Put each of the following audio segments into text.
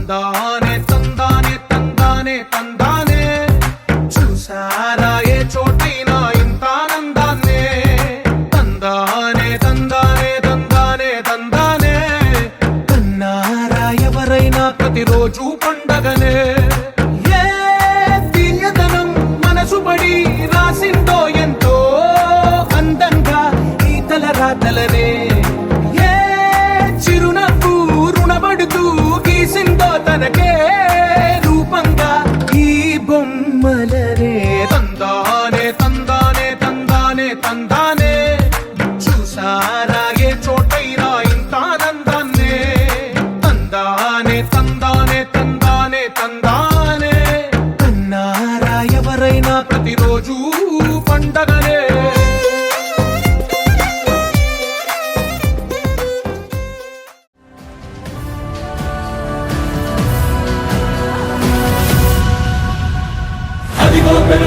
తందానే తందానే తందానే తందానే చూసారా ఏ చోటైనా ఇంత ఆనందాన్నే తందానే తందానే తందానే తందానే కన్నారా ఎవరైనా ప్రతిరోజు పండగనే ఏ తీయదనం మనసు పడి రాసిందో ఎంతో అందంగా ఈ తలరాతలనే తనకే రూపంగా ఈ బొమ్మలనే తందానే తందానే తందానే తందానే చూసారా ఏ చోటైనా ఇంత ఆనందాన్నే తందానే తందానే తందానే తందానే కన్నారా ఎవరైనా ప్రతిరోజు పండగనే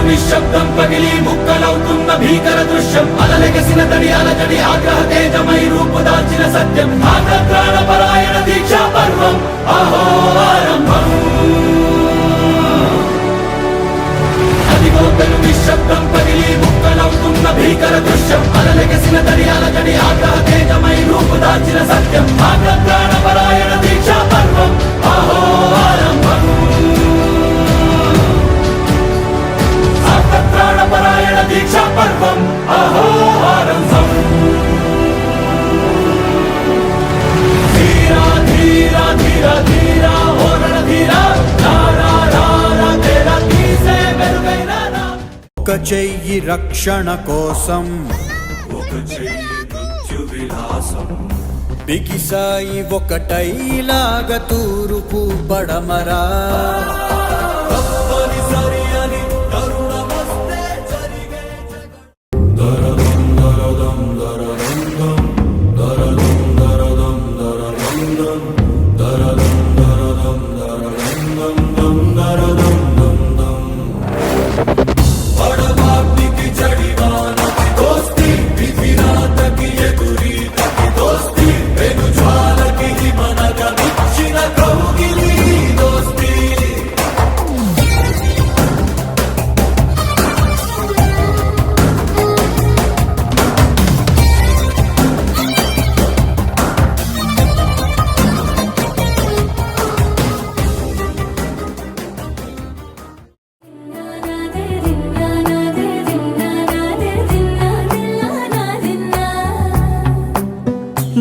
నిశ్శబ్దం పగిలి ముక్కలవుతున్న భీకర దృశ్యం అలలెగసిన తడి అలజడి ఆగ్రహ తేజమై రూపుదాల్చిన సత్యం ప్రాణపరాయణ దీక్షా పర్వం అహో ఆరంభం అదిగో పెను నిశ్శబ్దం పగిలి ముక్కలవుతున్న భీకర దృశ్యం అలలెగసిన తడి అలజడి ఆగ్రహ తేజమై రూపుదాల్చిన సత్యం ప్రాణపరాయణ దీక్షా పర్వం అహో ఆరంభం ప్రాణపరాయణ దీక్షా పర్వం అహో ఆరంభం ధీరా ధీరా ధీరా ధీరా ఓ రణధీరా రారా రారా తేరా తీసే మెరుగైన ఒక చెయ్యి రక్షణ కోసం ఒక చెయ్యి మృత్యు విలాసం బిగిసాయి ఒకటైలాగా తూర్పు పడమరా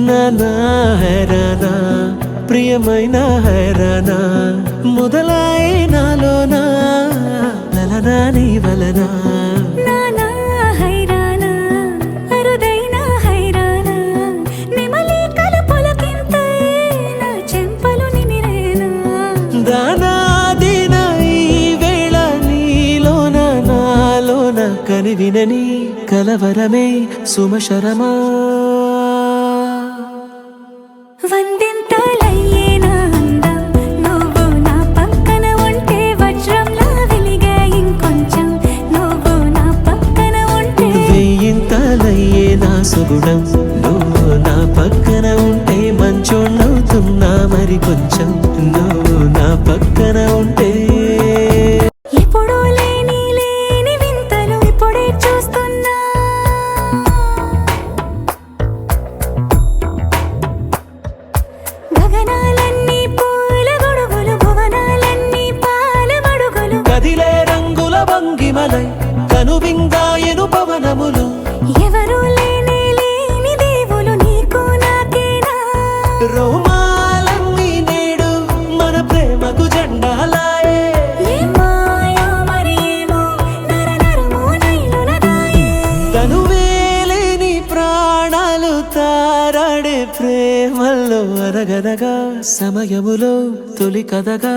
నానా హైరానా ప్రియమైన హైరానా మొదలాయి నాలోనా లలనా నీ వలనా నానా హైరానా అరుదైన హైరానా నెమలి కలుపులకింతై నా చెంపలు నిమిరేనా దానాదిన ఈ వేళ నీలోన నాలోన కనివినని కలవరమే సుమశరమా వందింతలయ్యేనా అందం నువ్వు నా పక్కన ఉంటే వజ్రంలా వెలిగే ఇంకొంచెం నువ్వు నా పక్కన ఉంటే వెయ్యింతలయ్యే నా సుగుణం నువ్వు నా పక్కన ఉంటే మంచోళ్ళవుతున్నా మరి కొంచెం నువ్వు నా పక్కన ఉంటే ఎప్పుడూ లేని లేని వింతలు ఇప్పుడే చూస్తున్నా గగనాలన్నీ పూల గొడుగులు భువనాలన్నీ పాల మడుగులు కదిలే రంగుల భంగిమలై కనువిందాయను పవనములు ఎవరు లేని లేని దేవులు నీకు నాకేనా రోమాలన్నీ నేడు మన ప్రేమకు జెండాలాయే ఏ మాయో మరి ఏమో నరనరమో నైలునదాయే తనువేలేని ప్రాణాలు తారాడే ప్రేమల్లో అరగనగా సమయములో తొలి కథగా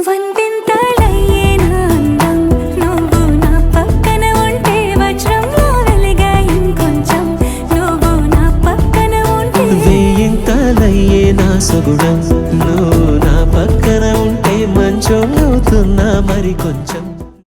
వందింతలయ్యేనా అందం నువ్వు నా పక్కన ఉంటే వజ్రంలా వెలిగే ఇంకొంచెం నువ్వు నా పక్కన ఉంటే వెయ్యింతలయ్యే నా సుగుణం